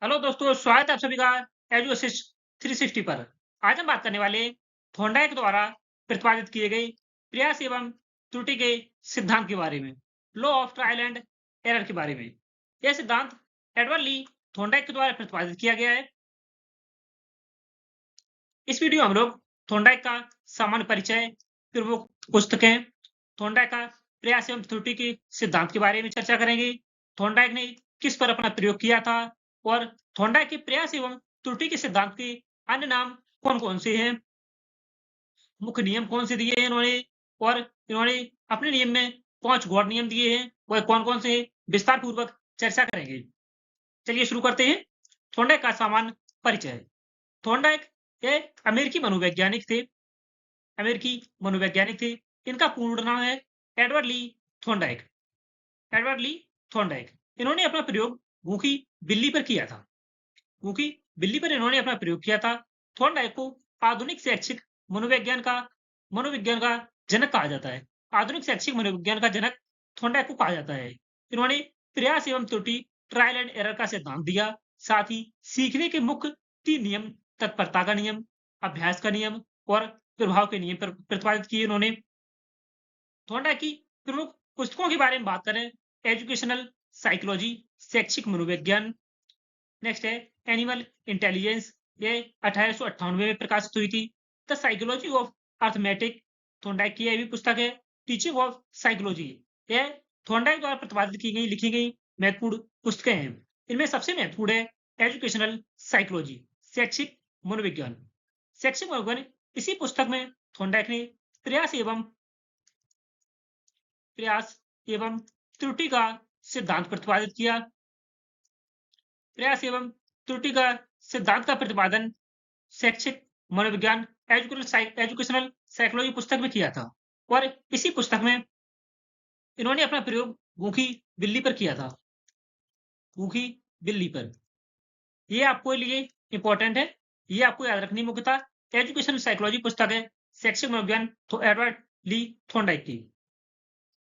Hello दोस्तों, स्वागत है आप सभी का एजू असिस्ट 360 पर। आज हम बात करने वाले थॉर्नडाइक द्वारा प्रतिपादित किए गए प्रयास एवं त्रुटि के सिद्धांत के बारे में, law of trial and error के बारे में। यह सिद्धांत एडवर्ड ली थॉर्नडाइक के द्वारा प्रतिपादित किया गया है। इस वीडियो में हम लोग थॉर्नडाइक का सामान्य परिचय, प्रमुख पुस्तकें, थॉर्नडाइक का प्रयास एवं त्रुटि के सिद्धांत के बारे में चर्चा करेंगे। थॉर्नडाइक ने किस पर अपना प्रयोग किया था और थॉर्नडाइक के प्रयास एवं त्रुटि के सिद्धांत के अन्य नाम कौन-कौन से हैं, मुख्य नियम कौन से दिए हैं इन्होंने और इन्होंने अपने नियम में 5 गौड़ नियम दिए हैं, वह कौन-कौन से हैं, विस्तार पूर्वक चर्चा करेंगे। चलिए शुरू करते हैं। थॉर्नडाइक का सामान्य परिचय। थॉर्नडाइक एक अमेरिकी मनोवैज्ञानिक थे। अमेरिकी मनोवैज्ञानिक थे। इनका पूर्ण नाम है Edward Lee Thorndike. Edward Lee Thorndike. इन्होंने अपना प्रयोग भूखी बिल्ली पर किया था। भूखी बिल्ली पर इन्होंने अपना प्रयोग किया था। थॉर्नडाइक को आधुनिक शैक्षिक मनोविज्ञान का जनक कहा जाता है। आधुनिक शैक्षिक मनोविज्ञान का जनक थॉर्नडाइक को कहा जाता है। इन्होंने प्रयास एवं त्रुटि ट्रायल एंड एरर का सिद्धांत दिया। साथ ही सीखने के मुख्य 3 नियम, तत्परता का नियम, अभ्यास का नियम और प्रभाव के नियम पर प्रतिपादित किए इन्होंने। थॉर्नडाइक की प्रमुख पुस्तकों के बारे में बात करें, एजुकेशनल साइकोलॉजी, शैक्षिक मनोविज्ञान। नेक्स्ट है एनिमल इंटेलिजेंस, ये 1898 में प्रकाशित हुई थी। The psychology of arithmetic, Thorndike की यह भी पुस्तक है। टीचिंग ऑफ साइकोलॉजी, यह थॉर्नडाइक द्वारा प्रतिपादित की गई लिखी गई महत्वपूर्ण पुस्तकें हैं। इनमें सबसे महत्वपूर्ण है एजुकेशनल साइकोलॉजी, शैक्षिक मनोविज्ञान। शैक्षिक मनोविज्ञान, इसी पुस्तक में थॉर्नडाइक ने प्रयास एवं प्रयास एवं त्रुटि का सिद्धांत प्रतिपादित किया। प्रयास एवं त्रुटि का सिद्धांत का प्रतिपादन शैक्षिक मनोविज्ञान एजुकेशनल साइकोलॉजी पुस्तक में किया था और इसी पुस्तक में इन्होंने अपना प्रयोग भूखी बिल्ली पर किया था। भूखी बिल्ली पर, ये आपको लिए इंपॉर्टेंट है, ये आपको याद रखनी मुख्यतः एजुकेशनल साइकोलॉजी पुस्तक है, शैक्षिक मनोविज्ञान तो एडवर्ड ली थॉर्नडाइक की।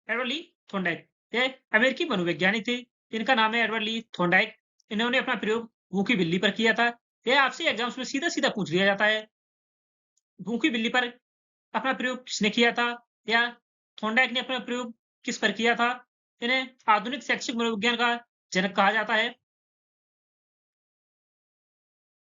एडवर्ड ली थॉर्नडाइक, ये अमेरिकी मनोवैज्ञानिक थे। इनका नाम है एडवर्ड ली थॉर्नडाइक। इन्होंने अपना प्रयोग भूखी बिल्ली पर किया था। यह आपसे एग्जाम्स में सीधा-सीधा पूछ लिया जाता है। भूखी बिल्ली पर अपना प्रयोग किसने किया था या थॉर्नडाइक ने अपना प्रयोग किस पर किया था? इन्हें आधुनिक शैक्षिक मनोविज्ञान का जनक कहा जाता है।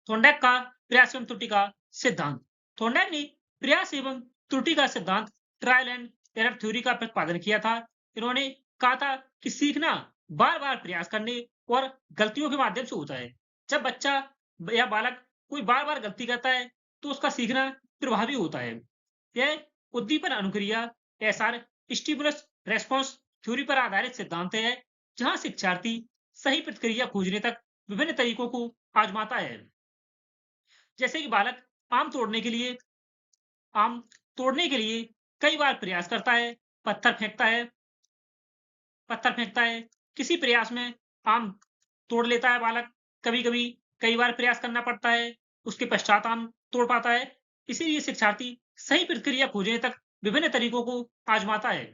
थॉर्नडाइक का प्रयास एवं त्रुटि का सिद्धांत। थॉर्नडाइक ने प्रयास एवं त्रुटि का सिद्धांत ट्रायल एंड एरर थ्योरी का प्रतिपादन किया था। इन्होंने कहा था कि सीखना बार-बार प्रयास करने और गलतियों के माध्यम से होता है। जब बच्चा या बालक कोई बार-बार गलती करता है, तो उसका सीखना प्रभावी होता है। यह उद्दीपन अनुक्रिया एसआर स्टिमुलस रेस्पॉन्स थ्योरी पर आधारित सिद्धांत है, जहां शिक्षार्थी सही प्रतिक्रिया खोजने तक विभिन्न तरीकों को आजमाता है। जैसे कि बालक आम तोड़ने के लिए आम तोड़ने के लिए कई बार प्रयास करता है, पत्थर फेंकता है पत्थर फेंकता है। किसी प्रयास में आम तोड़ लेता है बालक, कभी-कभी कई बार प्रयास करना पड़ता है, उसके पश्चात आम तोड़ पाता है। इसीलिए शिक्षार्थी सही प्रतिक्रिया खोजने तक विभिन्न तरीकों को आजमाता है।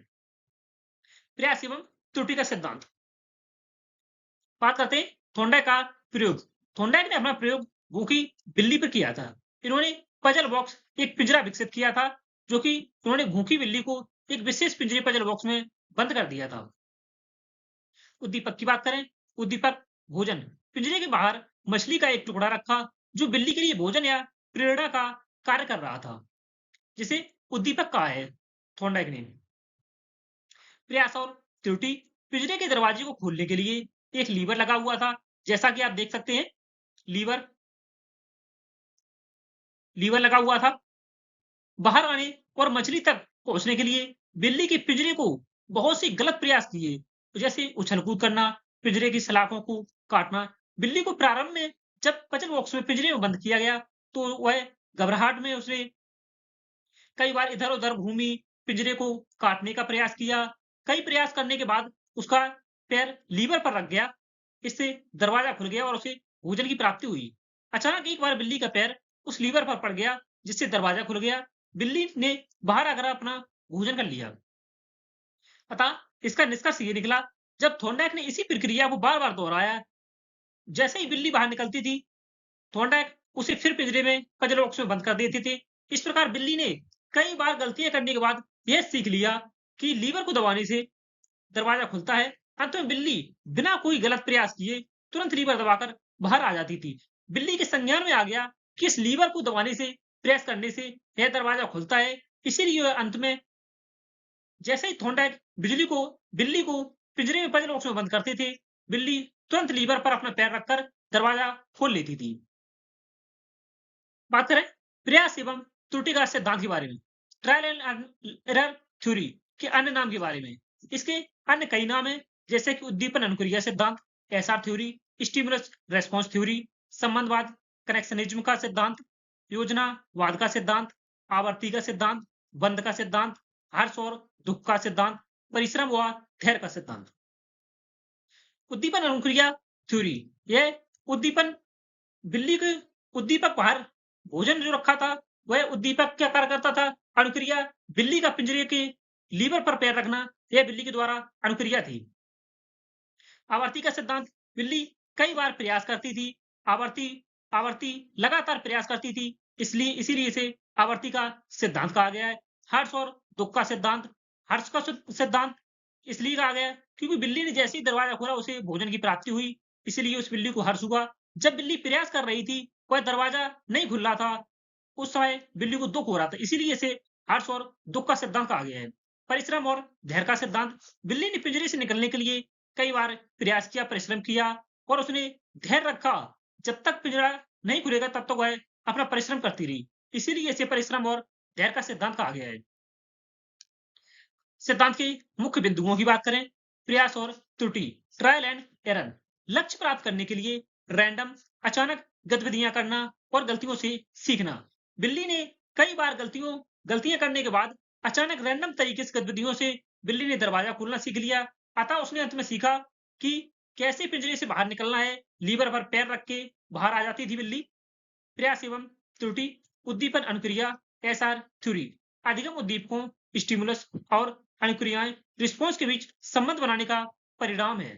प्रयास एवं त्रुटि का सिद्धांत। बात करते हैं थॉर्नडाइक का प्रयोग। थॉर्नडाइक ने अपना प्रयोग भूखी बिल्ली पर किया था। इन्होंने पजल बॉक्स, एक पिंजरा विकसित किया था, जो कि उन्होंने भूखी बिल्ली को एक विशेष पिंजरे पजल बॉक्स में बंद कर दिया था। उद्दीपक की बात करें, उद्दीपक भोजन। पिंजरे के बाहर मछली का एक टुकड़ा रखा, जो बिल्ली के लिए भोजन या प्रेरणा का कार्य कर रहा था, जिसे उद्दीपक कहा है थॉर्नडाइक ने। प्रयास और त्रुटि। पिंजरे के दरवाजे को खोलने के लिए एक लीवर लगा हुआ था, जैसा कि आप देख सकते हैं। लीवर लीवर लगा हुआ था। बाहर आने और मछली तक पहुंचने के लिए बिल्ली के पिंजरे को बहुत से गलत प्रयास किए, जैसे उछल कूद करना, पिंजरे की सलाखों को काटना। बिल्ली को प्रारंभ में जब पजल बॉक्स में पिंजरे में बंद किया गया, तो वह घबराहट में उसने कई बार इधर-उधर घूमी, पिंजरे को काटने का प्रयास किया। कई प्रयास करने के बाद उसका पैर लीवर पर रख गया। इससे दरवाजा खुल गया और उसे भोजन की प्राप्ति हुई। अचानक एक बार बिल्ली का पैर उस लीवर पर पड़ गया, जिससे दरवाजा खुल गया। बिल्ली ने बाहर आकर अपना भोजन कर लिया। अतः इसका निष्कर्ष ये निकला, जब थॉर्नडाइक ने इसी प्रक्रिया को बार-बार दोहराया, जैसे ही बिल्ली बाहर निकलती थी, थॉर्नडाइक उसे फिर पिंजरे में पजल बॉक्स में बंद कर देते थे। इस प्रकार बिल्ली ने कई बार गलतियां करने के बाद यह सीख लिया कि लीवर को दबाने से दरवाजा खुलता है। अंत में बिल्ली बिना कोई गलत प्रयास किए तुरंत लीवर दबाकर बाहर आ जाती थी। बिल्ली के संज्ञान में आ गया कि इस लीवर को दबाने से, प्रेस करने से यह दरवाजा खुलता है। इसीलिए वह अंत में जैसे ही थॉर्नडाइक बिल्ली को पिंजरे में पजल बॉक्स में बंद करते थे, बिल्ली तुरंत लीवर पर अपना पैर रखकर दरवाजा खोल लेती थी। बात करें प्रयास एवं त्रुटि का सिद्धांत के बारे में, ट्रायल एंड एरर थ्योरी के अन्य नाम के बारे में। इसके अन्य कई नाम हैं, जैसे कि उद्दीपन अनुक्रिया सिद्धांत, SR theory, stimulus response theory, संबंधवाद, कनेक्शनिज्म का सिद्धांत, योजनावाद का सिद्धांत, आवर्ती का सिद्धांत, बंध का सिद्धांत, हर्ष और दुख का सिद्धांत, परिश्रम व धैर्य का सिद्धांत। उद्दीपन अनुक्रिया थ्योरी, यह उद्दीपन बिल्ली के उद्दीपक बाहर भोजन जो रखा था, वह उद्दीपक क्या कार्य करता था? अनुक्रिया। बिल्ली का पिंजरे के लीवर पर पैर रखना, यह बिल्ली के द्वारा अनुक्रिया थी। आवर्ती का सिद्धांत, बिल्ली कई बार प्रयास करती थी। आवर्ती लगातार प्रयास करती थी, इसीलिए इसे आवर्ती का सिद्धांत कहा गया है। हर्ष और दुख का सिद्धांत, हर्ष का सिद्धांत इसलिए कहा गया क्योंकि बिल्ली ने जैसे ही दरवाजा खोला उसे भोजन की प्राप्ति हुई, इसलिए उस बिल्ली को हर्ष हुआ। जब बिल्ली प्रयास कर रही थी, वह दरवाजा नहीं खुल रहा था, उस समय बिल्ली को दुख हो रहा था, इसीलिए इसे हर्ष और दुख का सिद्धांत कहा गया है। परिश्रम और धैर्य का सिद्धांत, बिल्ली ने पिंजरे से निकलने के लिए कई बार प्रयास किया, परिश्रम किया और उसने धैर्य रखा। जब तक पिंजरा नहीं खुलेगा तब तक वह अपना परिश्रम करती रही, इसीलिए इसे परिश्रम और धैर्य का सिद्धांत कहा गया है। सिद्धांत के मुख्य बिंदुओं की बात करें, प्रयास और त्रुटि, ट्रायल एंड एरर। लक्ष्य प्राप्त करने के लिए रैंडम, अचानक गतिविधियां करना और गलतियों से सीखना। बिल्ली ने कई बार गलतियां करने के बाद अचानक रैंडम तरीके से गतिविधियों से बिल्ली ने दरवाजा खोलना सीख लिया। अतः उसने अंत में सीखा कि कैसे पिंजरे से बाहर निकलना है। लीवर पर पैर रख के बाहर आ जाती थी बिल्ली। प्रयास एवं त्रुटि, उद्दीपन अनुक्रिया, एसआर थ्योरी, अधिगम उद्दीपकों, स्टिमुलस और अनुक्रियाएं रिस्पॉन्स के बीच संबंध बनाने का परिणाम है।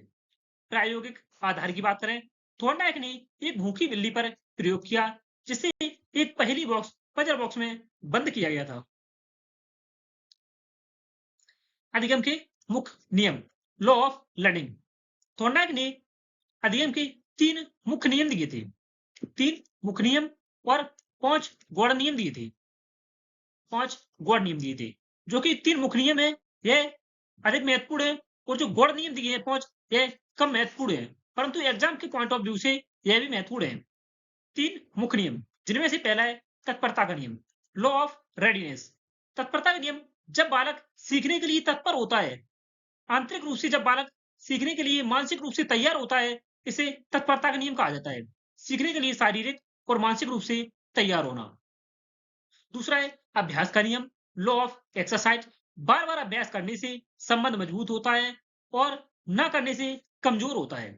प्रायोगिक आधार की बात करें, थॉर्नडाइक ने एक भूखी बिल्ली पर प्रयोग किया, जिसे एक पजल बॉक्स में बंद किया गया था। अधिगम के मुख्य नियम, लॉ ऑफ लर्निंग। थॉर्नडाइक ने अधिगम के 3 मुख्य नियम दिए थे। 3 मुख्य नियम और 5 गौड़ नियम दिए थे। 5 गौड़ नियम दिए थे, जो कि 3 मुख्य नियम है, यह अधिक महत्वपूर्ण है और जो गौड़ नियम दिए हैं 5, यह कम महत्वपूर्ण है, परंतु एग्जाम के पॉइंट ऑफ व्यू से यह भी महत्वपूर्ण है। 3 मुख्य नियम, जिनमें से पहला है तत्परता का नियम, लॉ ऑफ रेडीनेस। तत्परता का नियम, जब बालक सीखने के लिए तत्पर होता है, आंतरिक रूप से जब बालक सीखने के लिए मानसिक रूप से तैयार होता है, इसे तत्परता का नियम कहा जाता है। सीखने के लिए शारीरिक और मानसिक रूप से तैयार होना। दूसरा है अभ्यास का नियम, लॉ ऑफ एक्सरसाइज। बार बार अभ्यास करने से संबंध मजबूत होता है और न करने से कमजोर होता है।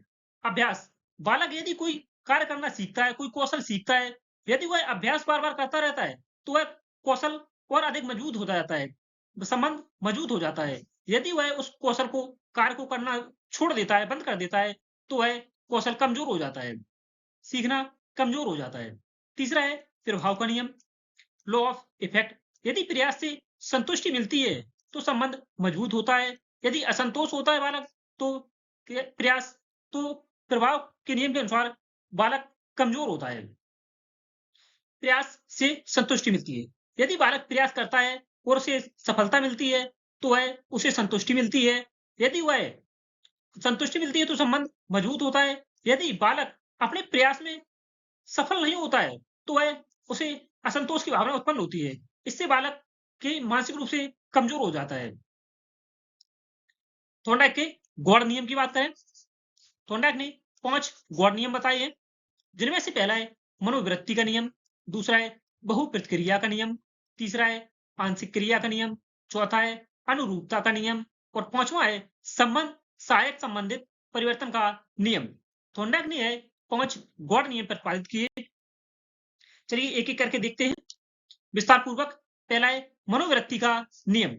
अभ्यास, बालक यदि कोई कार्य करना सीखता है, कोई कौशल सीखता है, यदि वह अभ्यास बार बार करता रहता है तो वह कौशल और अधिक मजबूत हो जाता है, संबंध मजबूत हो जाता है। यदि वह उस कौशल को, कार्य को करना छोड़ देता है, बंद कर देता है, तो वह कौशल कमजोर हो जाता है, सीखना कमजोर हो जाता है। तीसरा है प्रभाव का नियम, लॉ ऑफ इफेक्ट। यदि प्रयास से संतुष्टि मिलती है तो संबंध मजबूत होता है, यदि असंतोष होता है बालक तो प्रयास तो प्रभाव के नियम के अनुसार बालक कमजोर होता है। प्रयास से संतुष्टि मिलती है, यदि बालक प्रयास करता है और उसे सफलता मिलती है तो वह उसे संतुष्टि मिलती है, यदि वह संतुष्टि मिलती है तो संबंध मजबूत होता है। यदि बालक अपने प्रयास में सफल नहीं होता है तो वह उसे असंतोष की भावना उत्पन्न होती है, इससे बालक के मानसिक रूप से कमजोर हो जाता है। थॉर्नडाइक के गौड़ नियम की बात करें, थॉर्नडाइक ने 5 गौड़ नियम बताए हैं, जिनमें से पहला है मनोवृत्ति का नियम, दूसरा है बहुप्रतिक्रिया का नियम, तीसरा है आंशिक क्रिया का नियम, चौथा है अनुरूपता का नियम और 5वां है सहायक संबंधित परिवर्तन का नियम। थॉर्नडाइक ने यह 5 गौड़ नियम प्रतिपादित किए। चलिए एक एक करके देखते हैं विस्तार पूर्वक। पहला है मनोवृत्ति का नियम।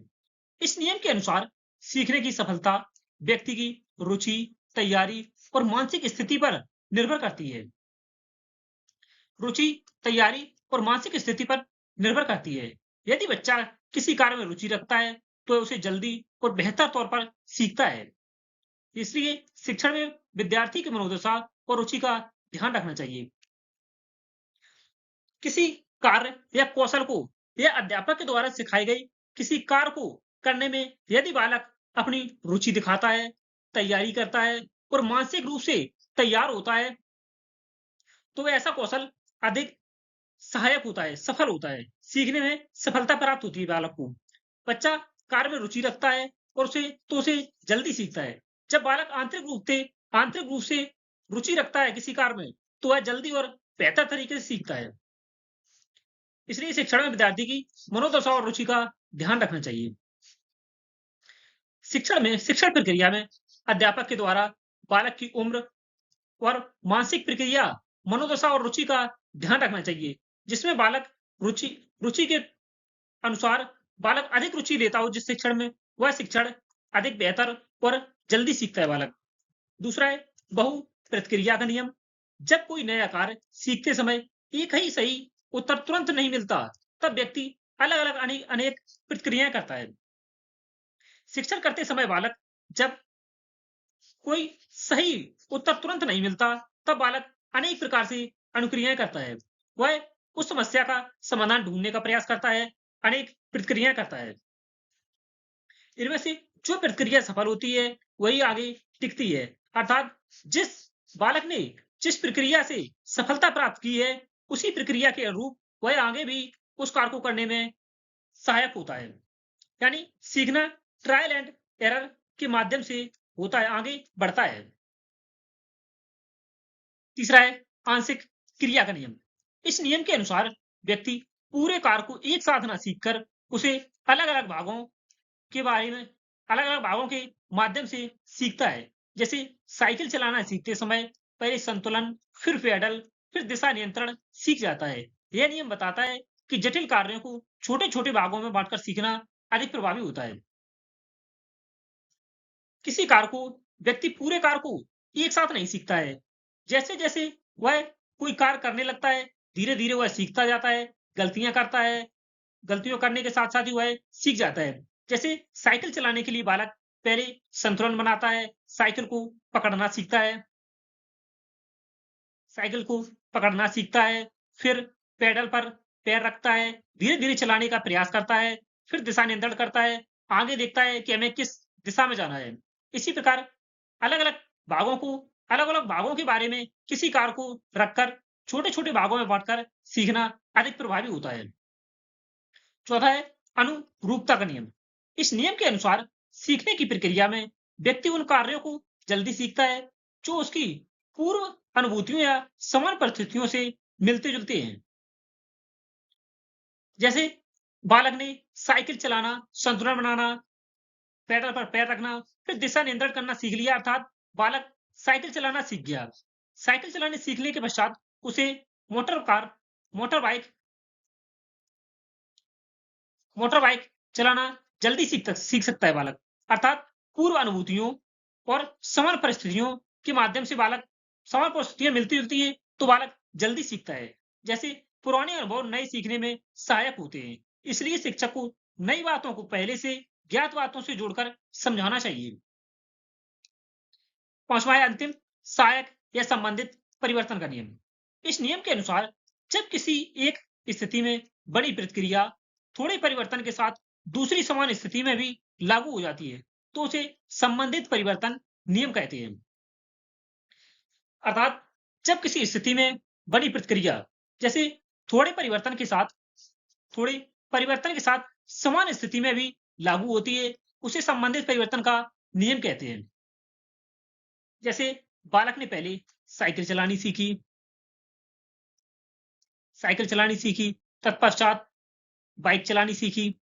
इस नियम के अनुसार सीखने की सफलता व्यक्ति की रुचि, तैयारी और मानसिक स्थिति पर निर्भर करती है। रुचि, तैयारी और मानसिक स्थिति पर निर्भर करती है। यदि बच्चा किसी कार्य में रुचि रखता है, तो उसे जल्दी और बेहतर तौर पर सीखता है। इसलिए शिक्षण में विद्यार्थी की मनोदशा और रुचि का ध्यान रखना चाहिए। किसी कार्य या कौशल को या अध्यापक के द्वारा सिखाई गई किसी कार्य को करने में यदि बालक अपनी रुचि दिखाता है, तैयारी करता है और मानसिक रूप से तैयार होता है, तो वह ऐसा कौशल अधिक सहायक होता है, सफल होता है। सीखने में सफलता प्राप्त होती है बालक को। बच्चा कार्य में रुचि रखता है और उसे जल्दी सीखता है। जब बालक आंतरिक रूप से रुचि रखता है किसी कार्य में, तो वह जल्दी और बेहतर तरीके से सीखता है। इसलिए शिक्षण में विद्यार्थी की मनोदशा और रुचि का ध्यान रखना चाहिए। शिक्षण प्रक्रिया में अध्यापक के द्वारा बालक की उम्र और मानसिक प्रक्रिया, मनोदशा और रुचि का ध्यान रखना चाहिए, जिसमें बालक रुचि रुचि के अनुसार बालक अधिक रुचि लेता हो जिस शिक्षण में, वह शिक्षण अधिक बेहतर और जल्दी सीखता है बालक। दूसरा है बहु प्रतिक्रिया का नियम। जब कोई नया कार्य सीखते समय एक ही सही उत्तर तुरंत नहीं मिलता, तब व्यक्ति अलग-अलग अनेक प्रतिक्रियाएं करता है। शिक्षण करते समय बालक जब कोई सही उत्तर तुरंत नहीं मिलता, तब बालक अनेक प्रकार से अनुक्रियाएं करता है। वह उस समस्या का समाधान ढूंढने का प्रयास करता है, अनेक प्रतिक्रियाएं करता है। इनमें से जो प्रतिक्रिया सफल होती है, वही आगे टिकती है। अर्थात जिस बालक ने जिस प्रक्रिया से सफलता प्राप्त की है, उसी प्रक्रिया के अनुरूप वह आगे भी उस कार्य को करने में सहायक होता है। यानी सीखना ट्रायल एंड एरर के माध्यम से होता है, आगे बढ़ता है। तीसरा है आंशिक क्रिया का नियम। इस नियम के अनुसार व्यक्ति पूरे कार्य को एक साथ न सीखकर उसे अलग-अलग भागों के बारे में अलग-अलग भागों के माध्यम से सीखता है। जैसे साइकिल चलाना सीखते समय पहले संतुलन, फिर पेडल, फिर दिशा नियंत्रण सीख जाता है। यह नियम बताता है कि जटिल कार्यों को छोटे-छोटे भागों में बांटकर सीखना अधिक प्रभावी होता है। किसी कार्य को व्यक्ति पूरे कार्य को एक साथ नहीं सीखता है। जैसे-जैसे वह कोई कार्य करने लगता है, धीरे-धीरे वह सीखता जाता है, गलतियाँ करता है, गलतियों करने के साथ-साथ ही वह सीख जाता है। जैसे साइकिल चलाने के लिए बालक पहले संतुलन बनाता है, साइकिल को पकड़ना सीखता है, फिर पेडल पर पैर रखता है, धीरे-धीरे चलाने का प्रयास करता है, फिर दिशा नियंत्रण करता है, आगे देखता है कि हमें किस दिशा में जाना है। इसी प्रकार अलग-अलग भागों को अलग-अलग भागों के बारे में किसी कार्य को रखकर छोटे-छोटे भागों में बाँटकर सीखना अधिक प्रभावी होता है। चौथा है अनुरूपता का नियम। इस नियम के अनुसार सीखने की प्रक्रिया में व्यक्ति उन कार्यों को जल्दी सीखता है जो उसकी पूर्व अनुभूतियों या समान परिस्थितियों से मिलते-जुलते हैं। जैसे बालक ने साइकिल चलाना, संतुलन बनाना, पेडल पर पैर रखना, फिर दिशा नियंत्रण करना सीख लिया, अर्थात बालक साइकिल चलाना सीख गया। साइकिल चलाने सीखने के पश्चात उसे motor car, motor bike motor bike चलाना जल्दी सीख सकता है बालक। अर्थात पूर्व अनुभूतियों और समान परिस्थितियों के माध्यम से बालक समान परिस्थितियां मिलती-जुलती हैं, तो बालक जल्दी सीखता है। जैसे पुराने अनुभव नए सीखने में सहायक होते हैं। इसलिए शिक्षक को नई बातों को पहले से ज्ञात बातों से जोड़कर समझाना चाहिए। पांचवा है अंतिम सहायक या संबंधित परिवर्तन का नियम। इस नियम के अनुसार जब किसी एक स्थिति में बड़ी प्रतिक्रिया थोड़े परिवर्तन के साथ दूसरी समान स्थिति में भी लागू हो जाती है, तो उसे संबंधित परिवर्तन नियम कहते हैं। अर्थात जब किसी स्थिति में बड़ी प्रतिक्रिया जैसे थोड़े परिवर्तन के साथ थोड़े परिवर्तन के साथ समान स्थिति में भी लागू होती है, उसे संबंधित परिवर्तन का नियम कहते हैं। जैसे बालक ने पहले साइकिल चलानी सीखी, तत्पश्चात बाइक चलानी सीखी,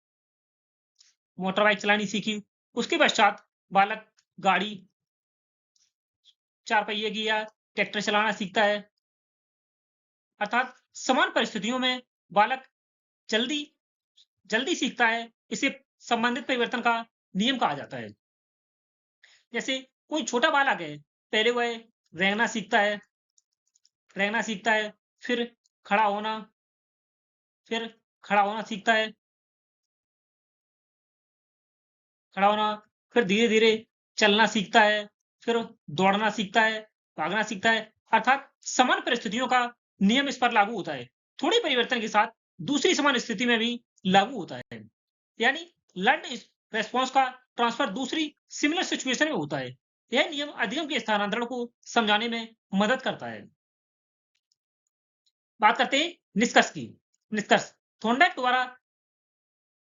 मोटर बाइक चलानी सीखी। उसके पश्चात बालक गाड़ी, 4 पहिए की या ट्रैक्टर चलाना सीखता है। अर्थात समान परिस्थितियों में बालक जल्दी जल्दी सीखता है। इसे संबंधित परिवर्तन का नियम कहा जाता है। जैसे कोई छोटा बालक है, पहले वह रेंगना सीखता है, रहना सीखता है, फिर खड़ा होना, फिर खड़ा होना सीखता है, खड़ा होना, फिर धीरे-धीरे चलना सीखता है, फिर दौड़ना सीखता है, भागना सीखता है, अर्थात समान परिस्थितियों का नियम इस पर लागू होता है। थोड़े परिवर्तन के साथ दूसरी समान स्थिति में भी लागू होता है। यानी लर्न्ड इस रिस्पॉन्स का ट्रांसफर दूसरी सिमिलर सिचुएशन में होता है। यह नियम अधिगम के स्थानांतरण को समझाने में मदद करता है। बात करते हैं निष्कर्ष की। निष्कर्ष, थॉर्नडाइक द्वारा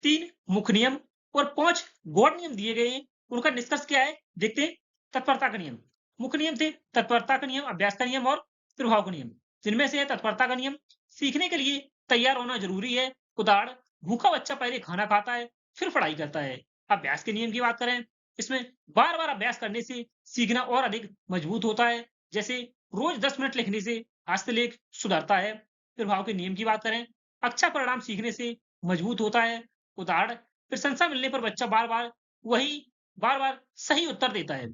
3 मुख्य नियम और 5 गौण नियम दिए गए हैं। उनका निष्कर्ष क्या है? देखते हैं। तत्परता का नियम। मुख्य नियम थे तत्परता का नियम, अभ्यास का नियम और प्रभाव का नियम। जिनमें से है तत्परता का नियम, सीखने के लिए तैयार होना जरूरी है। उदाहरण, भूखा बच्चा पहले खाना खाता है, फिर पढ़ाई करता है। अभ्यास के नियम की बात करें, इसमें बार-बार अभ्यास करने से सीखना और अधिक मजबूत होता है। जैसे रोज 10 मिनट लिखने से हस्तलेख सुधरता है। प्रभाव के नियम की बात करें, अच्छा परिणाम सीखने से मजबूत होता है। उदाहरण, प्रशंसा मिलने पर बच्चा बार-बार सही उत्तर देता है।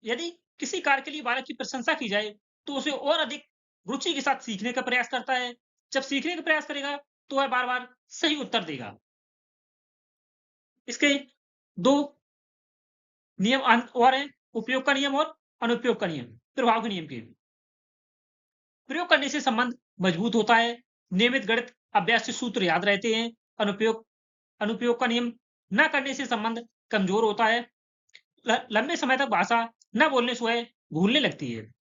यदि किसी कार्य के लिए बालक की प्रशंसा की जाए, तो उसे और अधिक रुचि के साथ सीखने का प्रयास करता है। जब सीखने का प्रयास करेगा, तो वह बार-बार सही उत्तर देगा। इसके 2 नियम और हैं, उपयोग का नियम और अनुपयोग का नियम। प्रभाव के नियम के। प्रयोग करने से संबंध मजबूत होता है। नियमित गणित अभ्यास से सूत्र याद रहते हैं। अनुपयोग अनुपयोग का नियम, न करने से संबंध कमजोर होता है। लंबे समय तक भाषा न बोलने से वह भूलने लगती है।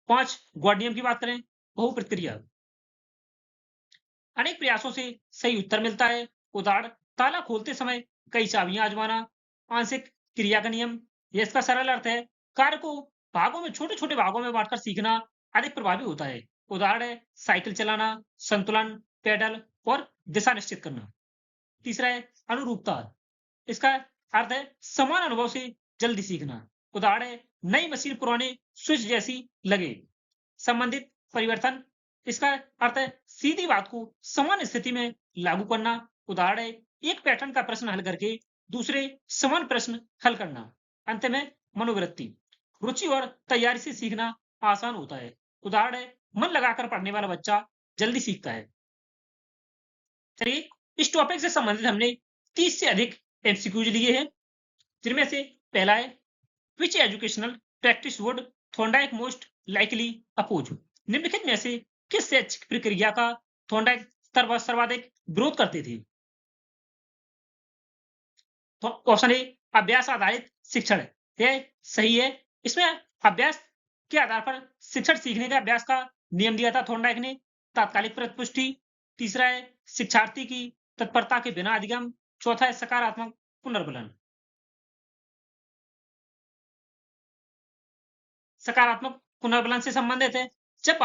5 गौड़ नियम की बात करें, बहुप्रक्रिया। अनेक प्रयासों से सही उत्तर मिलता है। उदाहरण, ताला खोलते समय कई चाबियां आजमाना। आंशिक क्रिया का नियम, ये इसका सरल अर्थ है, कार्य को भागों में छोटे-छोटे भागों में बांटकर सीखना अधिक प्रभावी होता है। उदाहरण है, साइकिल चलाना, संतुलन, पेडल और दिशा निश्चित करना। तीसरा है अनुरूपता। इसका अर्थ है समान अनुभव से जल्दी सीखना। उदाहरण है, नई मशीन पुराने स्विच जैसी लगे। संबंधित परिवर्तन, इसका अर्थ है सीधी बात को समान स्थिति में लागू करना। उदाहरण है, एक पैटर्न का प्रश्न हल करके दूसरे समान प्रश्न हल करना। अंत में मनोवृत्ति, रुचि और तैयारी से सीखना आसान होता है। उदाहरण है, मन लगाकर पढ़ने वाला बच्चा जल्दी सीखता है। चलिए, इस टॉपिक से संबंधित हमने 30 से अधिक एमसीक्यूज लिए हैं, जिनमें से पहला है, which educational practice would Thorndike most likely oppose? निम्नलिखित में से किस शैक्षिक प्रक्रिया का थॉर्नडाइक सर्वाधिक विरोध करते थे? तो ऑप्शन ए, अभ्यास आधारित शिक्षण। यह सही है। इसमें अभ्यास के आधार पर शिक्षण सीखने का अभ्यास का नियम दिया था थॉर्नडाइक ने। तात्कालिक प्रतिपुष्टि। तीसरा है, शिक्षार्थी की तत्परता के बिना अधिगम। चौथा है, सकारात्मक पुनर्बलन। सकारात्मक पुनर्बलन से संबंधित है। जब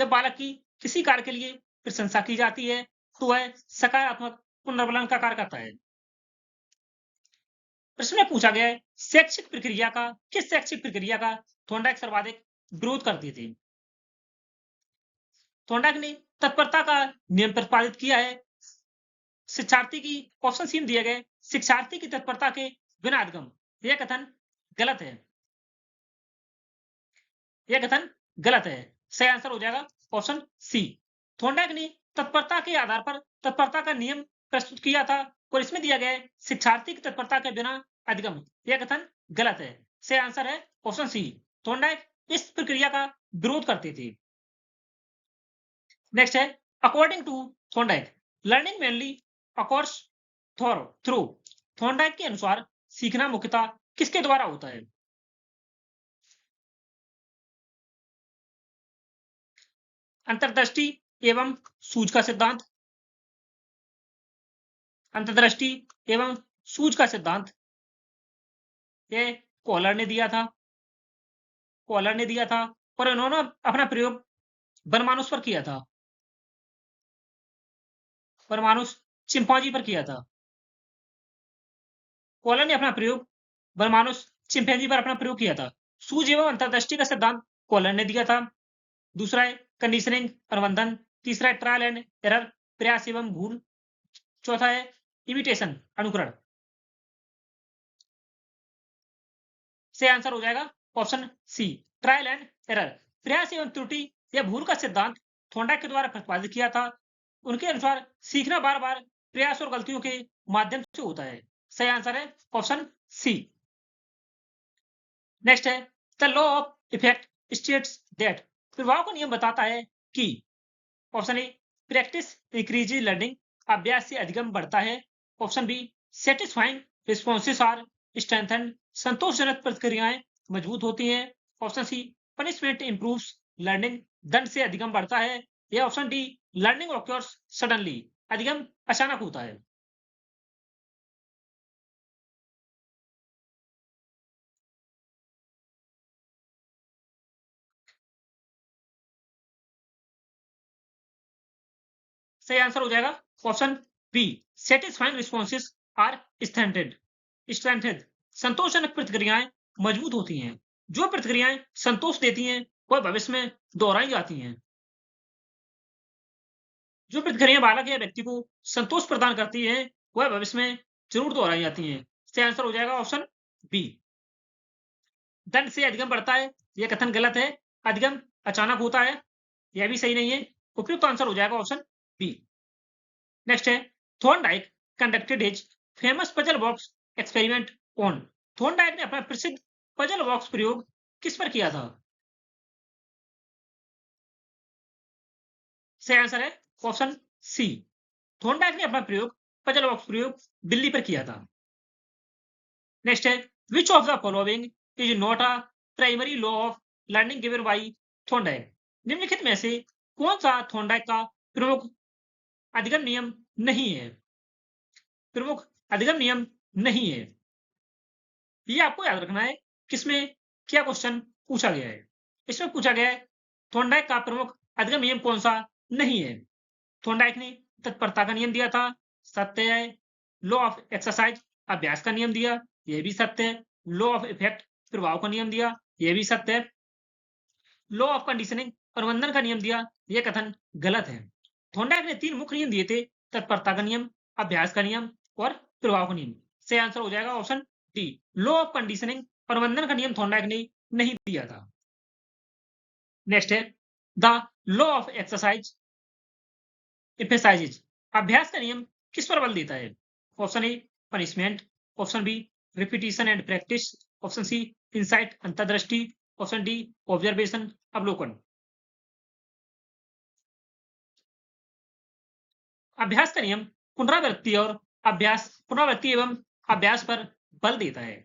बालक की किसी कार्य के लिए प्रशंसा की जाती है, तो वह सकारात्मक पुनर्बलन का कार्य करता है। प्रश्न में पूछा गया है, किस शैक्षिक प्रक्रिया का थॉर्नडाइक सर्वाधिक विरोध करती थी? थॉर्नडाइक ने तत्परता का नियम प्रतिपादित किया है। शिक्षार्थी की ऑप्शन सी में दिए गए शिक्षार्थी की तत्परता के बिना अधिगम, यह कथन गलत है। यह कथन गलत है। सही आंसर हो जाएगा ऑप्शन सी। थॉर्नडाइक ने तत्परता के आधार पर तत्परता का नियम प्रस्तुत किया था और इसमें दिया गया है शिक्षार्थी की तत्परता के बिना अधिगम, यह कथन गलत है। सही आंसर है ऑप्शन सी। थॉर्नडाइक इस प्रक्रिया का विरोध करते थे। नेक्स्ट है, according to Thorndike learning mainly occurs through. Thorndike के अनुसार सीखना मुख्यतः किसके द्वारा होता है? अंतर्दृष्टि एवं सूझ का सिद्धांत। अंतर्दृष्टि एवं सूझ का सिद्धांत, यह कॉलर ने दिया था और इन्होंने अपना प्रयोग बनमानुस पर किया था। बनमानुस चिंपांजी पर किया था। कॉलर ने अपना प्रयोग बनमानुस चिंपैंजी पर अपना प्रयोग किया था। सूझ एवं अंतर्दृष्टि का सिद्धांत कॉलर ने दिया था। दूसरा है कंडीशनिंग अनुबंधन। तीसरा है ट्रायल एंड एरर प्रयास एवं भूल। चौथा है इमिटेशन अनुकरण। से आंसर हो जाएगा option C trial and error. प्रयास एवं त्रुटि या भूल का सिद्धांत थॉर्नडाइक के द्वारा प्रतिपादित किया था। उनके अनुसार सीखना बार-बार प्रयास और गलतियों के माध्यम से होता है। सही आंसर है ऑप्शन सी। नेक्स्ट है the law of effect states that प्रभाव का नियम बताता है कि option A practice increases learning अभ्यास से अधिगम बढ़ता है। Option B satisfying responses are strengthened संतोषजनक प्रतिक्रियाएं मजबूत होती हैं। Option C punishment improves learning दंड से अधिगम बढ़ता है। या option D learning occurs suddenly अधिगम अचानक होता है। सही आंसर हो जाएगा option B satisfying responses are strengthened strengthened संतोषजनक प्रतिक्रियाएं मजबूत होती हैं। जो प्रतिक्रियाएं संतोष देती हैं वह भविष्य में दोहराई जाती हैं। जो प्रतिक्रियाएं बालक या व्यक्ति को संतोष प्रदान करती हैं वह भविष्य में जरूर दोहराई जाती हैं। इसका आंसर हो जाएगा ऑप्शन बी। दंड से अधिगम बढ़ता है यह कथन गलत है। अधिगम अचानक होता है यह भी सही नहीं है। उपयुक्त आंसर हो जाएगा ऑप्शन बी। नेक्स्ट है Thorndike conducted his famous puzzle box experiment on Thorndike ने अपना प्रसिद्ध पजल बॉक्स प्रयोग किस पर किया था। सही आंसर है ऑप्शन सी थॉर्नडाइक ने अपना प्रयोग पजल बॉक्स प्रयोग बिल्ली पर किया था। नेक्स्ट है which of the following is not a primary law of learning given by Thorndike निम्नलिखित में से कौन सा थॉर्नडाइक का प्रमुख अधिगम नियम नहीं है। प्रमुख अधिगम नियम नहीं है। ये आपको याद रखना है किसमें क्या क्वेश्चन पूछा गया है। इसमें पूछा गया है थॉर्नडाइक का प्रमुख अधिगम नियम कौन सा नहीं है। थॉर्नडाइक ने तत्परता का नियम दिया था, सत्य है। लॉ ऑफ एक्सरसाइज अभ्यास का नियम दिया, यह भी सत्य है। लॉ ऑफ इफेक्ट प्रभाव का नियम दिया, यह भी सत्य है। लॉ ऑफ कंडीशनिंग प्रबंधन का नियम दिया, यह कथन गलत है। थॉर्नडाइक ने 3 मुख्य नियम दिए थे, तत्परता का नियम, अभ्यास का नियम और प्रभाव का नियम। सही आंसर हो जाएगा option D law of conditioning प्रबंधन का नियम थॉर्नडाइक ने नहीं दिया था। नेक्स्ट है the law of exercise emphasises अभ्यास का नियम किस पर बल देता है। Option A punishment, option B repetition and practice, option C insight अंतर्दृष्टि, ऑप्शन डी ऑब्जर्वेशन अवलोकन। अभ्यास का नियम पुनरावृत्ति एवं अभ्यास पर बल देता है।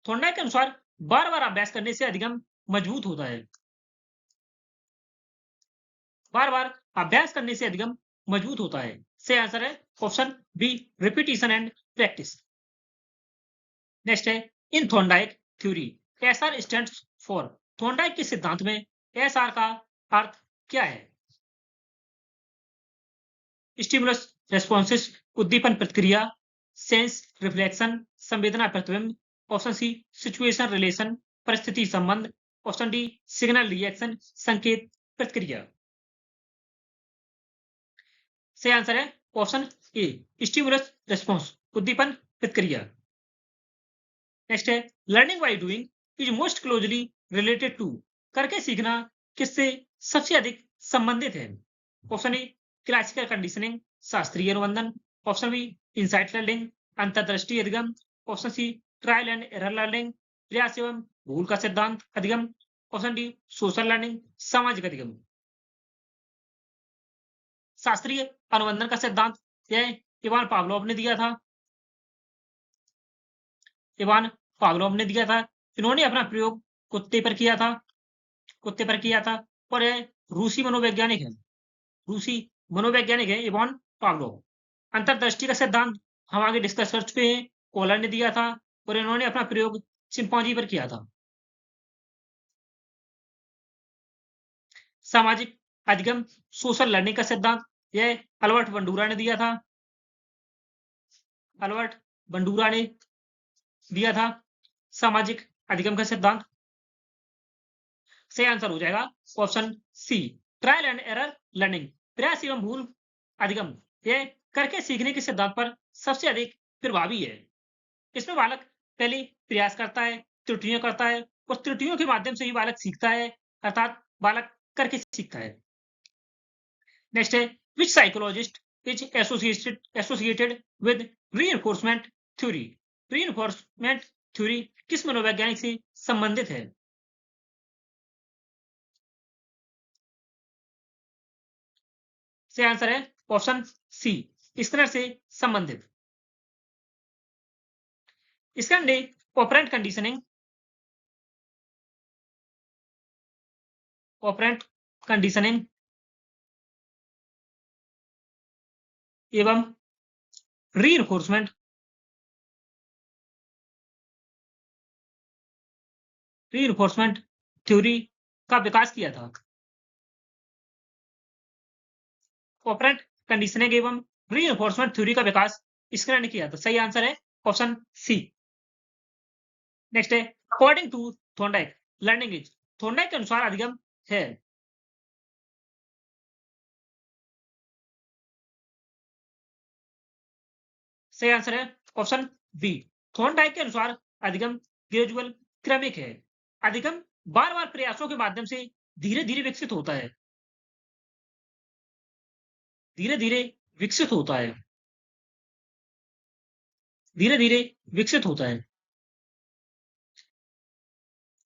थॉर्नडाइक के अनुसार बार बार अभ्यास करने से अधिगम मजबूत होता है। बार बार अभ्यास करने से अधिगम मजबूत होता है। सही आंसर है option B repetition and practice. Next है in Thorndike theory SR stands for Thorndike के सिद्धांत में एसआर का अर्थ क्या है। स्टिमुलस रेस्पॉन्सिस उद्दीपन प्रतिक्रिया, सेंस रिफ्लेक्शन संवेदना प्रतिबिंब, ऑप्शन सी सिचुएशन रिलेशन परिस्थिति संबंध, ऑप्शन डी सिग्नल रिएक्शन संकेत प्रतिक्रिया। सही आंसर है ऑप्शन ए स्टिमुलस रेस्पॉन्स उद्दीपन प्रतिक्रिया। नेक्स्ट है learning by doing is most closely related to करके सीखना किससे सबसे अधिक संबंधित है। ऑप्शन ए क्लासिकल कंडीशनिंग शास्त्रीय अनुबंधन, ऑप्शन बी इनसाइट लर्निंग अंतर्दृष्टि अधिगम, option C trial and error learning प्रयास एवं भूल का सिद्धांत अधिगम, ऑप्शन डी सोशल लर्निंग सामाजिक अधिगम। शास्त्रीय अनुबंधन का सिद्धांत यह इवान पावलोव ने दिया था। इवान पावलोव ने दिया था। इन्होंने अपना प्रयोग कुत्ते पर किया था और यह रूसी मनोवैज्ञानिक है। रूसी मनोवैज्ञानिक है इवान पावलोव। अंतर्दृष्टि का सिद्धांत हम आगे डिस्कस कर चुके हैं, कोलर ने दिया था और इन्होंने अपना प्रयोग चिंपांजी पर किया था। सामाजिक अधिगम सोशल लर्निंग का सिद्धांत यह अल्बर्ट बंडूरा ने दिया था। अल्बर्ट बंडूरा ने दिया था सामाजिक अधिगम का सिद्धांत। सही आंसर हो जाएगा option C trial and error learning प्रयास एवं भूल अधिगम यह करके सीखने के सिद्धांत पर सबसे अधिक प्रभावी है। इसमें बालक पहले प्रयास करता है, त्रुटियां करता है और त्रुटियों के माध्यम से ही बालक सीखता है। अर्थात बालक करके सीखता है। नेक्स्ट है which psychologist is associated with reinforcement theory. Reinforcement theory किस मनोवैज्ञानिक से संबंधित है? से आंसर है ऑप्शन सी, स्किनर से संबंधित। सेकंड है ऑपरेंट कंडीशनिंग। ऑपरेंट कंडीशनिंग एवं रीइंफोर्समेंट थ्योरी का विकास किया था। ऑपरेंट कंडीशनिंग एवं रीइंफोर्समेंट थ्योरी का विकास स्किनर ने किया था। सही आंसर है ऑप्शन सी। नेक्स्ट है according to Thorndike learning is. Thorndike के अनुसार अधिगम है। सही आंसर है ऑप्शन बी। थॉर्नडाइक के अनुसार अधिगम ग्रेजुअल क्रमिक है। अधिगम बार बार प्रयासों के माध्यम से धीरे धीरे विकसित होता है। धीरे धीरे विकसित होता है। धीरे धीरे विकसित होता है।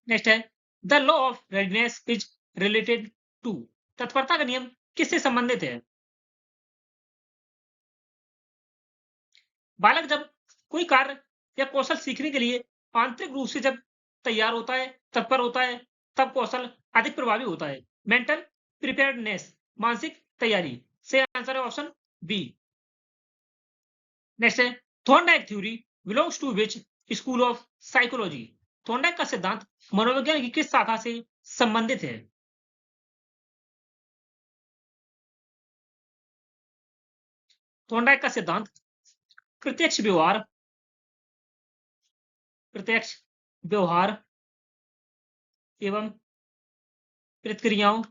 नेक्स्ट है the law of readiness is related to. तत्परता का नियम किससे संबंधित है? बालक जब कोई कार्य या कौशल सीखने के लिए आंतरिक रूप से जब तैयार होता है, तत्पर होता है, तब कौशल अधिक प्रभावी होता है। मेंटल प्रिपेयर्डनेस, मानसिक तैयारी। से आंसर है ऑप्शन बी। नेक्स्ट है Thorndike theory belongs to which school of psychology. Thorndike का सिद्धांत मनोविज्ञान की किस शाखा से संबंधित है? थॉर्नडाइक का सिद्धांत प्रत्यक्ष व्यवहार, प्रत्यक्ष व्यवहार एवं प्रतिक्रियाओं,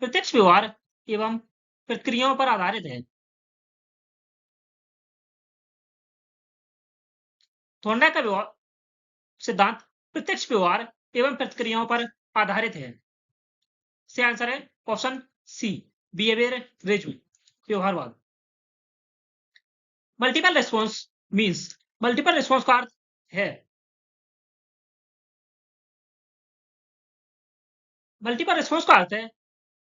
प्रत्यक्ष व्यवहार एवं प्रतिक्रियाओं पर आधारित है। थॉर्नडाइक का व्यवहार सिद्धांत प्रत्यक्ष व्यवहार एवं प्रतिक्रियाओं पर आधारित है। से आंसर है ऑप्शन सी, बिहेवियर रिज्म, व्यवहारवाद। Multiple response means. Multiple response का अर्थ है मल्टीपल रिस्पॉन्स का अर्थ है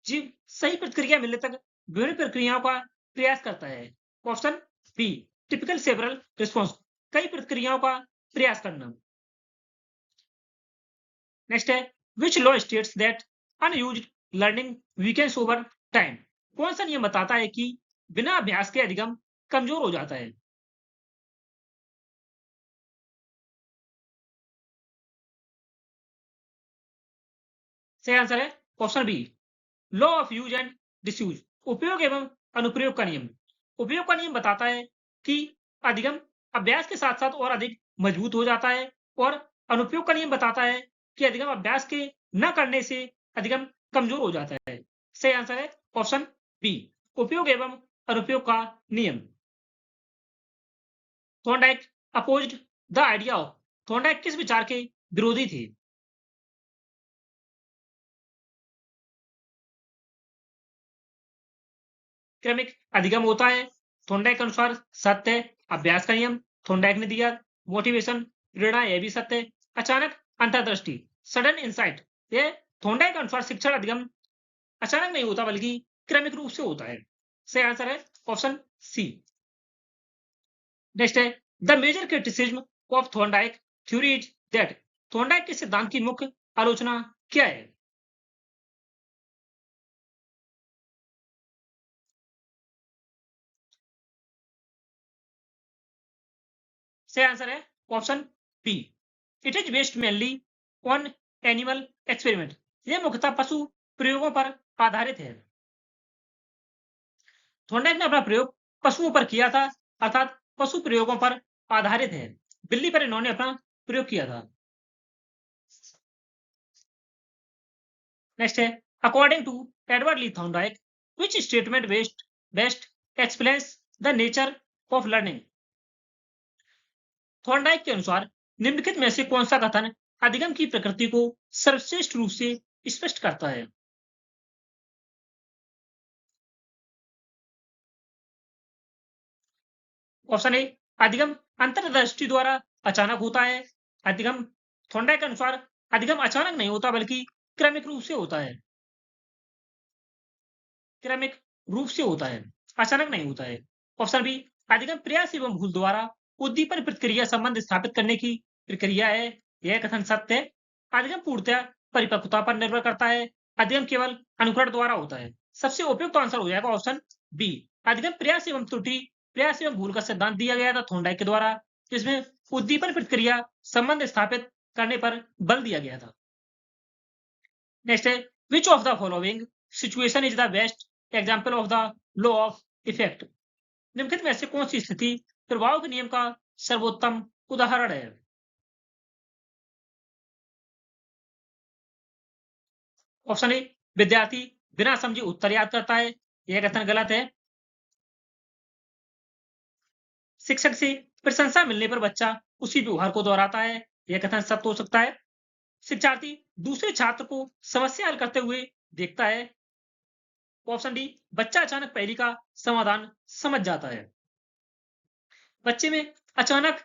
जीव सही प्रतिक्रिया मिलने तक विभिन्न प्रक्रियाओं का प्रयास करता है। Option B, typical several response, कई प्रतिक्रियाओं का प्रयास करना। नेक्स्ट है which law states that unused learning weakens over time. कौन सा नियम बताता है कि बिना अभ्यास के अधिगम कमजोर हो जाता है? सही आंसर है option B, law of use and disuse, उपयोग एवं अनुप्रयोग का नियम। उपयोग का नियम बताता है कि अधिगम अभ्यास के साथ साथ और अधिक मजबूत हो जाता है, और अनुप्रयोग का नियम बताता है कि अधिगम अभ्यास के न करने से अधिगम कमजोर हो जाता है। सही आंसर है ऑप्शन बी, उपयोग एवं अनुप्रयोग का नियम। Thorndike opposed the idea of. Thorndike किस विचार के विरोधी थे? क्रमिक अधिगम होता है। थॉर्नडाइक के अनुसार सत्य अभ्यास का नियम थॉर्नडाइक ने दिया। मोटिवेशन प्रेरणा, यह भी सत्य। अचानक अंतर्दृष्टि, सडन इंसाइट, ये थॉर्नडाइक के अनुसार शिक्षण अधिगम अचानक नहीं होता बल्कि क्रमिक रूप से होता है। सही आंसर है ऑप्शन सी। नेक्स्ट है the major criticism of Thorndike theory is that. Thorndike के सिद्धांत की मुख्य आलोचना क्या है? सही आंसर है option B, it is based mainly on animal experiment. यह मुख्यतः पशु प्रयोगों पर आधारित है। थॉर्नडाइक ने अपना प्रयोग पशुओं पर किया था, अर्थात पशु प्रयोगों पर आधारित है। बिल्ली पर इन्होंने अपना प्रयोग किया था। नेक्स्ट है according to Edward Lee Thorndike which statement best explains the nature of learning. Thorndike के अनुसार निम्नलिखित में से कौन सा कथन अधिगम की प्रकृति को सर्वश्रेष्ठ रूप से स्पष्ट करता है। ऑप्शन ए, अधिगम अंतर्दृष्टि द्वारा अचानक होता है। अधिगम थोंडाई के अनुसार अधिगम अचानक नहीं होता बल्कि क्रमिक रूप से होता है। क्रमिक रूप से होता है, अचानक नहीं होता है। ऑप्शन बी, अधिगम प्रयास एवं भूल द्वारा उद्दीपन प्रतिक्रिया संबंध स्थापित करने की प्रक्रिया है। यह कथन सत्य है। अधिगम पूर्णतः परिपक्वता पर निर्भर करता है। अधिगम केवल अनुकरण द्वारा होता है। सबसे उपयुक्त आंसर हो जाएगा ऑप्शन बी, अधिगम प्रयास एवं त्रुटि, प्रयास एवं भूल का सिद्धांत दिया गया था थोंडाई के द्वारा, जिसमें उद्दीपन प्रतिक्रिया संबंध स्थापित करने पर बल दिया गया था। नेक्स्ट है, which of the following situation is the best example of the law of effect. निम्नलिखित में से कौन सी स्थिति प्रभाव के नियम का सर्वोत्तम उदाहरण है। ऑप्शन ए, विद्यार्थी बिना समझे उत्तर याद करता है। यह कथन गलत है। शिक्षक से प्रशंसा मिलने पर बच्चा उसी व्यवहार को दोहराता है। यह कथन सत्य हो सकता है। शिक्षार्थी दूसरे छात्र को समस्या हल करते हुए देखता है। ऑप्शन डी, बच्चा अचानक पहेली का समाधान समझ जाता है। बच्चे में अचानक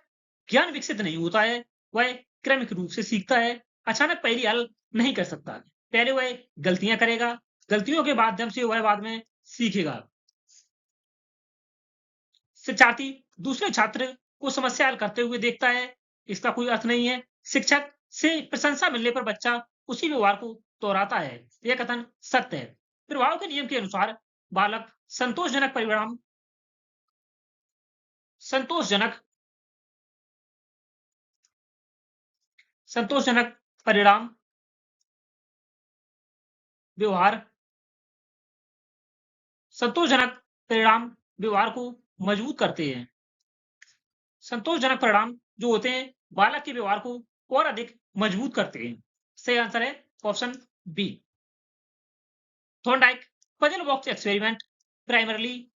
ज्ञान विकसित नहीं होता है, वह क्रमिक रूप से सीखता है। अचानक पहेली हल नहीं कर सकता, पहले वह गलतियां करेगा, गलतियों के माध्यम से वह बाद में सीखेगा। शिक्षार्थी दूसरे छात्र को समस्या हल करते हुए देखता है, इसका कोई अर्थ नहीं है। शिक्षक से प्रशंसा मिलने पर बच्चा उसी व्यवहार को दोहराता है। यह कथन सत्य है। प्रभाव के नियम के अनुसार बालक संतोषजनक संतोषजनक परिणाम व्यवहार संतोषजनक परिणाम व्यवहार को मजबूत करते हैं। संतोषजनक परिणाम जो होते हैं बालक के व्यवहार को और अधिक मजबूत करते हैं। सही आंसर है option B. Thorndike puzzle box experiment primarily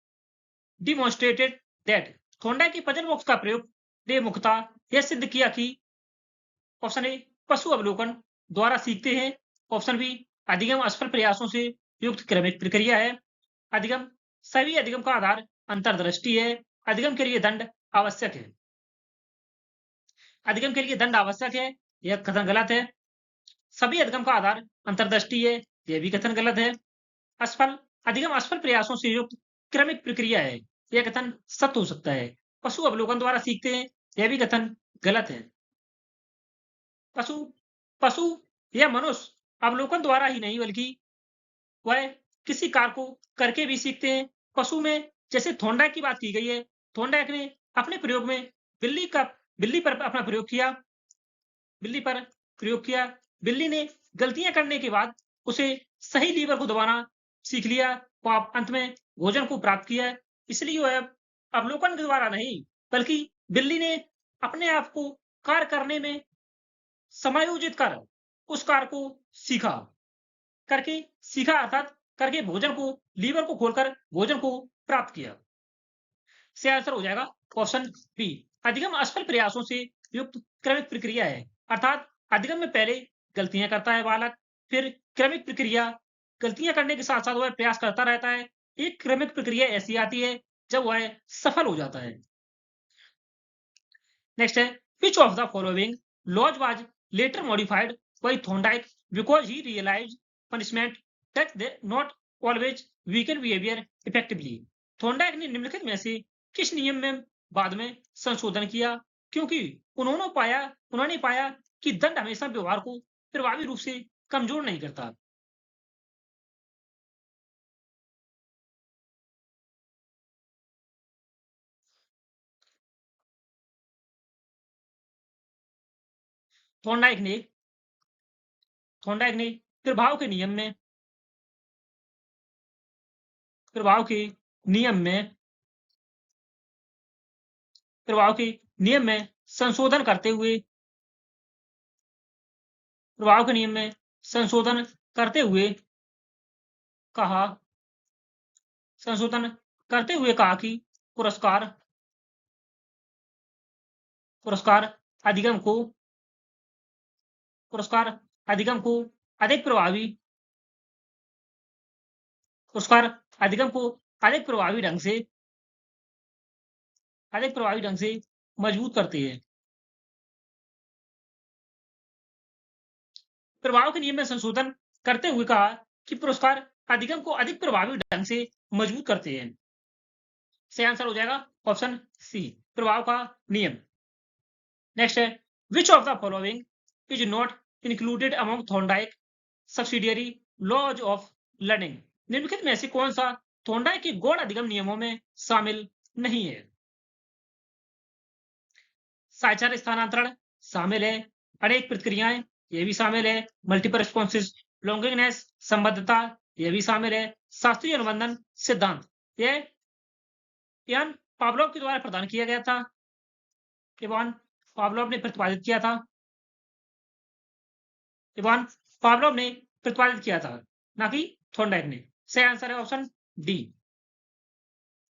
demonstrated that. Thorndike के पजल बॉक्स का प्रयोग ने मुख्यतः यह सिद्ध किया कि ऑप्शन ए, पशु अवलोकन द्वारा सीखते हैं। ऑप्शन बी, अधिगम असफल प्रयासों से युक्त क्रमिक प्रक्रिया है। अधिगम सभी अधिगम का आधार अंतर्दृष्टि है। अधिगम के लिए दंड आवश्यक है। अधिगम के लिए दंड आवश्यक है, यह कथन गलत है। सभी अधिगम का आधार अंतर्दृष्टि है, यह भी कथन गलत है। असफल अधिगम असफल प्रयासों से युक्त क्रमिक प्रक्रिया है, यह कथन सत्य हो सकता है। पशु अवलोकन द्वारा सीखते हैं, यह भी कथन गलत है। पशु पशु या मनुष्य अवलोकन द्वारा ही नहीं बल्कि वह किसी कार्य को करके भी सीखते हैं। पशु में जैसे थॉर्नडाइक की बात की गई है, थॉर्नडाइक ने अपने प्रयोग में बिल्ली पर अपना प्रयोग किया। बिल्ली पर प्रयोग किया। बिल्ली ने गलतियां करने के बाद उसे सही लीवर को दबाना सीख लिया, वो अंत में भोजन को प्राप्त किया। इसलिए वह अवलोकन के द्वारा नहीं बल्कि बिल्ली ने अपने आप को कार्य करने में समायोजित कर उस कार्य को सीखा करके सीखा अर्थात करके भोजन को लीवर को खोलकर भोजन को प्राप्त किया। से आंसर हो जाएगा ऑप्शन बी। अधिगम असफल प्रयासों से युक्त क्रमिक प्रक्रिया है, अर्थात अधिगम में पहले गलतियां करता है बालक, फिर क्रमिक प्रक्रिया गलतियां करने के साथ साथ वह प्रयास करता रहता है। एक क्रमिक प्रक्रिया ऐसी आती है जब वह सफल हो जाता है। नेक्स्ट है, which of the following laws was later modified by Thorndike because he realized punishment that they not always weaken behavior effectively। Thorndike ने निम्नलिखित में से किस नियम में बाद में संशोधन किया क्योंकि उन्होंने पाया कि दंड हमेशा व्यवहार को प्रभावी रूप से कमजोर नहीं करता। थॉर्नडाइक ने थॉर्नडाइक ने प्रभाव के नियम में प्रभाव के नियम में प्रभाव के नियम में संशोधन करते हुए प्रभाव के नियम में संशोधन करते हुए कहा संशोधन करते हुए कहा कि पुरस्कार पुरस्कार अधिगम को पुरस्कार अधिगम को अधिक प्रभावी पुरस्कार अधिगम को अधिक प्रभावी ढंग से मजबूत करते हैं। प्रभाव के नियम में संशोधन करते हुए कहा कि पुरस्कार अधिगम को अधिक प्रभावी ढंग से मजबूत करते हैं। सही आंसर हो जाएगा ऑप्शन सी, प्रभाव का नियम। नेक्स्ट है, which of the following is not included among Thorndike subsidiary laws of learning? निम्नलिखित में से कौन सा थॉर्नडाइक के गौण अधिगम नियमों में शामिल नहीं है? साइचार स्थानांतरण शामिल है, अनेक प्रतिक्रियाएं ये भी शामिल है, मल्टीपल रिस्पॉन्सेज, लॉन्गिंगनेस, संबद्धता ये भी शामिल है, शास्त्रीय अनुबंधन सिद्धांत ये यान पावलोव के द्वारा प्रदान किया गया था, इवान पावलोव ने प्रतिपादित किया था, ना कि थॉर्नडाइक ने। सही आंसर है ऑप्शन डी।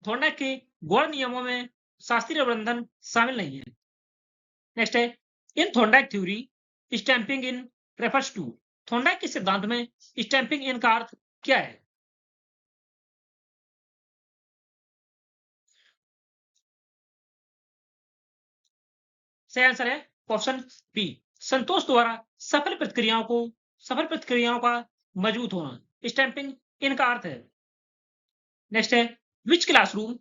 थॉर्नडाइक के गौण नियमों में शास्त्रीय अनुबंधन शामिल नहीं है। नेक्स्ट है, in Thorndike theory stamping in refers to. Thorndike के सिद्धांत में स्टैंपिंग इन का अर्थ क्या है? सही आंसर है ऑप्शन बी, संतोष द्वारा सफल प्रतिक्रियाओं का मजबूत होना स्टैंपिंग इनका अर्थ है। नेक्स्ट है, which classroom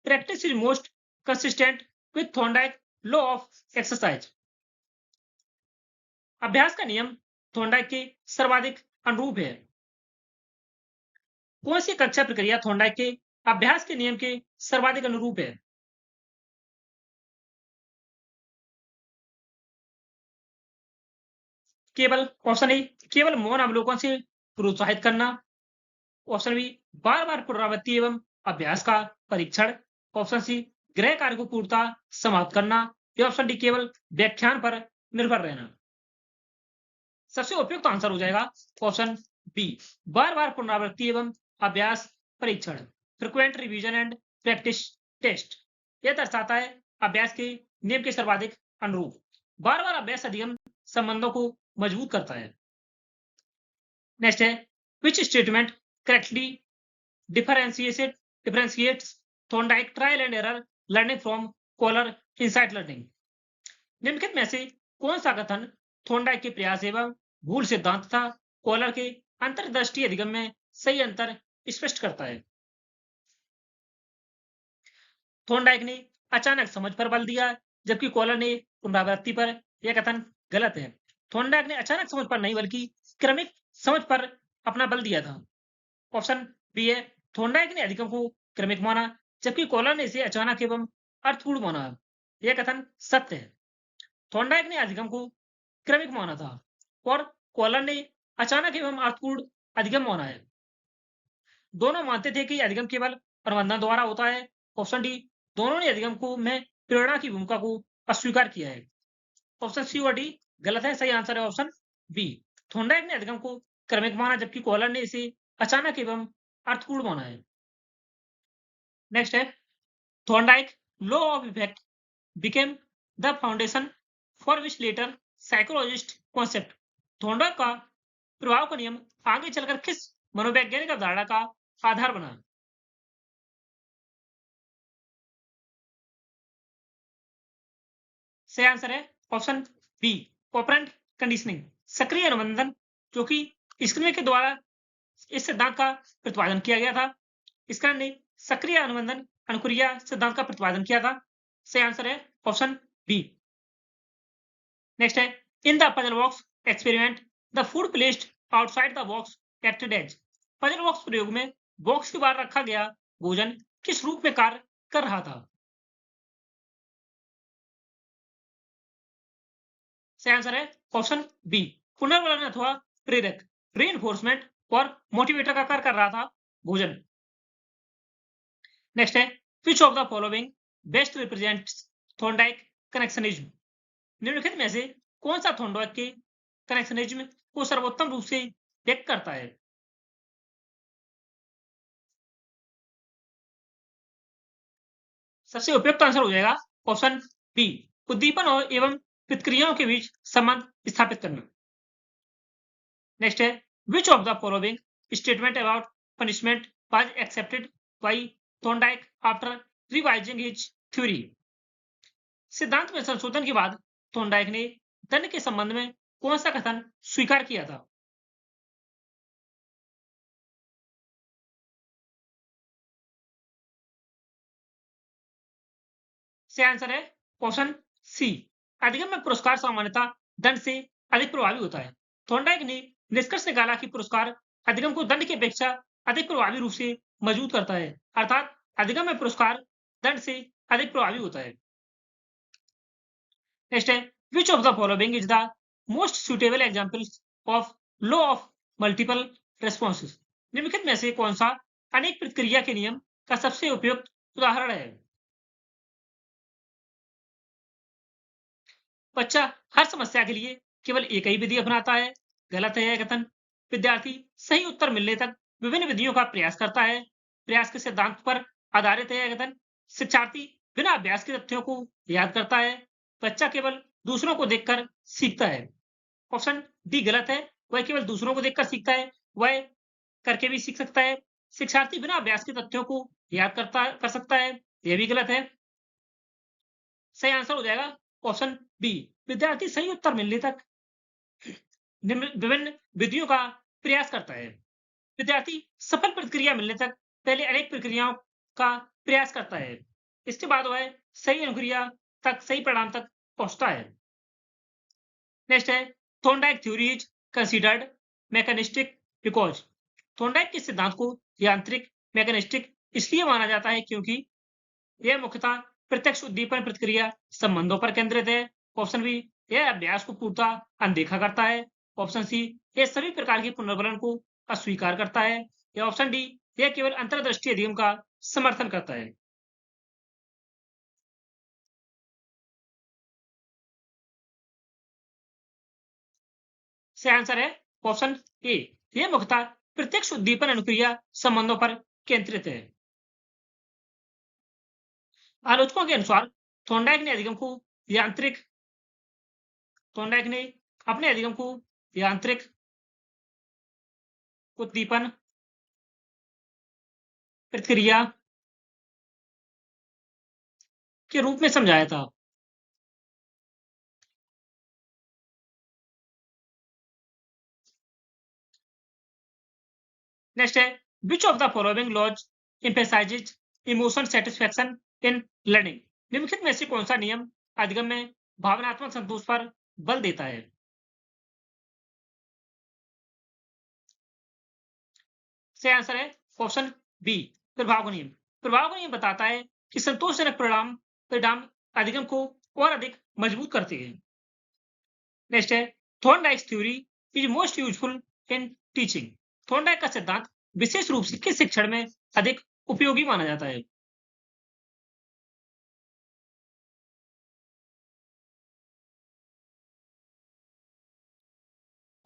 practice is most consistent with Thorndike law of exercise? अभ्यास का नियम थॉर्नडाइक के सर्वाधिक अनुरूप है। कौन सी कक्षा प्रक्रिया थॉर्नडाइक के अभ्यास के नियम के सर्वाधिक अनुरूप है? केवल ऑप्शन ए, केवल मौन अवलोकन से प्रोत्साहित करना। ऑप्शन बी, बार बार पुनरावृत्ति एवं अभ्यास का परीक्षण। ऑप्शन सी, गृह कार्य को पूर्णतः समाप्त करना। या ऑप्शन डी, केवल व्याख्यान पर निर्भर रहना। सबसे उपयुक्त आंसर हो जाएगा ऑप्शन बी, बार बार पुनरावृत्ति एवं अभ्यास परीक्षण, frequent revision and practice test. यह दर्शाता है अभ्यास के नियम के सर्वाधिक अनुरूप। बार बार अभ्यास अधिगम संबंधों को मजबूत करता है। नेक्स्ट है, which statement correctly differentiates Thorndike trial and error learning from Kohler insight learning? निम्नलिखित में से कौन सा कथन थॉर्नडाइक के प्रयास एवं भूल सिद्धांत तथा कॉलर के अंतर्दृष्टि अधिगम में सही अंतर स्पष्ट करता है? थॉर्नडाइक ने अचानक समझ पर बल दिया, जबकि कॉलर ने पुनरावृत्ति पर। यह कथन गलत है। थॉर्नडाइक ने अचानक समझ पर नहीं बल्कि क्रमिक समझ पर अपना बल दिया था। ऑप्शन बी है, थॉर्नडाइक ने अधिगम को क्रमिक माना, जबकि कॉलर ने इसे अचानक एवं अर्थपूर्ण माना। यह कथन सत्य है। थॉर्नडाइक ने अधिगम को क्रमिक माना था और कॉलर ने अचानक एवं अर्थपूर्ण अधिगम माना है। दोनों मानते थे कि अधिगम केवल अनुबंधन द्वारा होता है। ऑप्शन डी, दोनों ने अधिगम को में प्रेरणा की भूमिका को अस्वीकार किया है। ऑप्शन सी और डी गलत है। सही आंसर है ऑप्शन बी, थॉर्नडाइक ने अधिगम को क्रमिक माना, जबकि कॉलर ने इसे अचानक एवं अर्थपूर्ण माना है। नेक्स्ट है, Thorndike law of effect became the foundation for which later psychologist concept? Thorndike का प्रभाव का नियम आगे चलकर किस मनोवैज्ञानिक अवधारणा का आधार बना? सही आंसर है ऑप्शन बी, ऑपरेंट कंडीशनिंग, सक्रिय अनुबंधन, जो कि स्क्रीनर के द्वारा इस सिद्धांत का प्रतिपादन किया गया था। स्क्रीनर ने सक्रिय अनुबंधन अनुक्रिया सिद्धांत का प्रतिपादन किया था। सही आंसर है ऑप्शन बी। नेक्स्ट है, in the puzzle box experiment the food placed outside the box acted as. Puzzle box प्रयोग में बॉक्स के बाहर रखा गया भोजन किस रूप में कार्य कर रहा था? सही आंसर है ऑप्शन बी, पुनर्वलन अथवा प्रेरक, रीइंफोर्समेंट और मोटिवेटर का कार्य कर रहा था भोजन। नेक्स्ट है, which of the following best represents Thorndike connectionism? निम्नलिखित में से कौन सा थॉर्नडाइक के कनेक्शनिज्म को सर्वोत्तम रूप से व्यक्त करता है? सबसे उपयुक्त आंसर हो जाएगा ऑप्शन बी, उद्दीपन और एवं प्रतिक्रियाओं के बीच संबंध स्थापित करना। नेक्स्ट है which of the following statement about punishment was accepted by Thorndike after revising his theory. सिद्धांत में संशोधन के बाद थॉर्नडाइक ने दंड के संबंध में कौन सा कथन स्वीकार किया था? से आंसर है ऑप्शन सी। अधिगम में पुरस्कार सामान्यतः दंड से अधिक प्रभावी होता है। थॉर्नडाइक ने निष्कर्ष निकाला कि पुरस्कार अधिगम को दंड की अपेक्षा अधिक प्रभावी रूप से मजबूत करता है, अर्थात अधिगम में पुरस्कार दंड से अधिक प्रभावी होता है। नेक्स्ट है which of the following is the most suitable example of law of multiple responses. निम्नलिखित में से कौन सा अनेक प्रतिक्रिया के नियम का सबसे उपयुक्त उदाहरण है? बच्चा हर समस्या के लिए केवल एक ही विधि अपनाता है, गलत है यह कथन। विद्यार्थी सही उत्तर मिलने तक विभिन्न विधियों का प्रयास करता है, प्रयास के सिद्धांत पर आधारित है यह कथन। शिक्षार्थी बिना अभ्यास के तथ्यों को याद करता है, बच्चा केवल दूसरों को देखकर सीखता है। ऑप्शन डी गलत है, वह केवल दूसरों को देखकर सीखता है, वह करके भी सीख सकता है। शिक्षार्थी बिना अभ्यास के तथ्यों को याद कर सकता है, यह भी गलत है। सही आंसर हो जाएगा ऑप्शन बी। विद्यार्थी सही उत्तर मिलने तक विभिन्न विधियों का प्रयास करता है। विद्यार्थी सफल प्रतिक्रिया मिलने तक पहले अनेक प्रक्रियाओं का प्रयास करता है, इसके बाद वह सही अनुक्रिया तक सही परिणाम तक पहुंचता है। नेक्स्ट है Thorndike theory is considered mechanistic because. Thorndike के सिद्धांत को यांत्रिक मैकेनिस्टिक इसलिए माना जाता है क्योंकि यह मुख्यतः प्रत्यक्ष उद्दीपन प्रतिक्रिया संबंधों पर केंद्रित है। ऑप्शन बी यह अभ्यास को पूर्णतः अनदेखा करता है। ऑप्शन सी यह सभी प्रकार के पुनर्बलन को अस्वीकार करता है। या ऑप्शन डी यह केवल अंतर्दृष्टि अधिगम का समर्थन करता है। सही आंसर है ऑप्शन ए। यह मुख्यतः प्रत्यक्ष उद्दीपन अनुक्रिया संबंधों पर केंद्रित है। आलोचकों के अनुसार थॉर्नडाइक ने अधिगम को यांत्रिक थॉर्नडाइक ने अपने अधिगम को यांत्रिक उद्दीपन प्रतिक्रिया के रूप में समझाया था। नेक्स्ट है which of the following laws emphasises emotion satisfaction in learning. निम्नलिखित में से कौन सा नियम अधिगम में भावनात्मक संतोष पर बल देता है? सही आंसर है ऑप्शन बी प्रभाव का नियम। प्रभाव का नियम बताता है कि संतोषजनक परिणाम अधिगम को और अधिक मजबूत करते हैं। नेक्स्ट है Thorndike's theory is most useful in teaching. Thorndike का सिद्धांत विशेष रूप से किस शिक्षण में अधिक उपयोगी माना जाता है?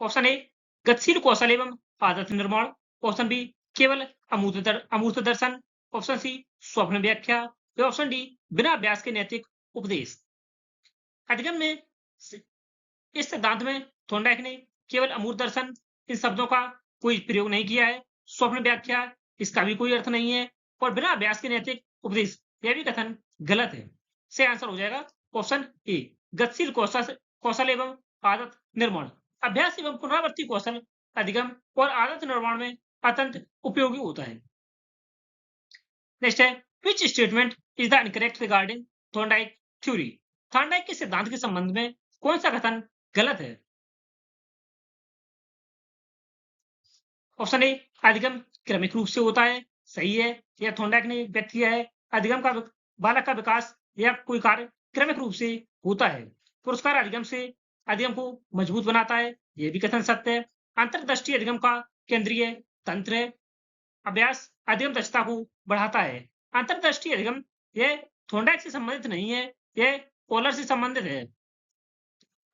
ऑप्शन ए गतिशील कौशल एवं आदत निर्माण। ऑप्शन बी केवल अमूर्त दर्शन। ऑप्शन सी स्वप्न व्याख्या। या ऑप्शन डी बिना अभ्यास के नैतिक उपदेश। अधिगम में इस सिद्धांत में थॉर्नडाइक ने केवल अमूर्त दर्शन इन शब्दों का कोई प्रयोग नहीं किया है। स्वप्न व्याख्या इसका भी कोई अर्थ नहीं है और बिना अभ्यास के नैतिक उपदेश यह भी कथन गलत है। सही आंसर हो जाएगा ऑप्शन ए गतिशील कौशल एवं आदत निर्माण। अभ्यास एवं पुनरावृत्ति कौशल अधिगम और आदत निर्माण में अत्यंत उपयोगी होता है। नेक्स्ट है which statement is the incorrect regarding Thorndike theory. Thorndike के सिद्धांत के संबंध में कौन सा कथन गलत है? ऑप्शन ए अधिगम क्रमिक रूप से होता है, सही है। यह थॉर्नडाइक ने व्यक्त किया है अधिगम का बालक का विकास या कोई कार्य क्रमिक रूप से होता है। पुरस्कार अधिगम से अधिगम को मजबूत बनाता है, यह भी कथन सत्य है। अंतर्दृष्टि अधिगम का केंद्रीय तंत्र है। अभ्यास अधिगम दक्षता को बढ़ाता है। अंतर्दृष्टि अधिगम यह थॉर्नडाइक से संबंधित नहीं है, यह कॉलर से संबंधित है।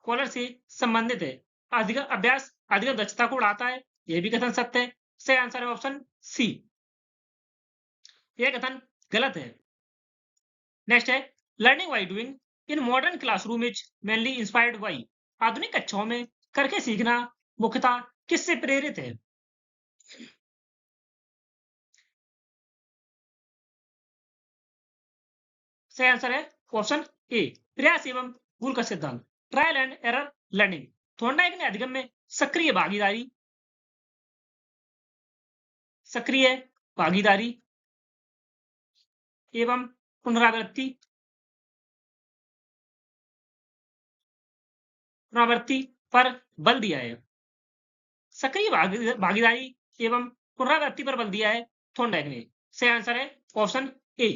कॉलर से संबंधित है। अधिगम अभ्यास अधिगम दक्षता को बढ़ाता है, यह भी कथन सत्य है। सही आंसर है ऑप्शन सी। यह कथन गलत है। नेक्स्ट है learning by doing in modern classroom is mainly inspired by. आधुनिक कक्षाओं में करके सीखना मुख्यतः किससे प्रेरित है? सही आंसर है ऑप्शन ए, प्रयास एवं भूल का सिद्धांत, trial and error learning. Thorndike ने अधिगम में सक्रिय भागीदारी एवं पुनरावृत्ति पर बल दिया है। सक्रिय भागीदारी एवं पुनरावृत्ति पर बल दिया है थॉर्नडाइक ने। सही आंसर है ऑप्शन ए।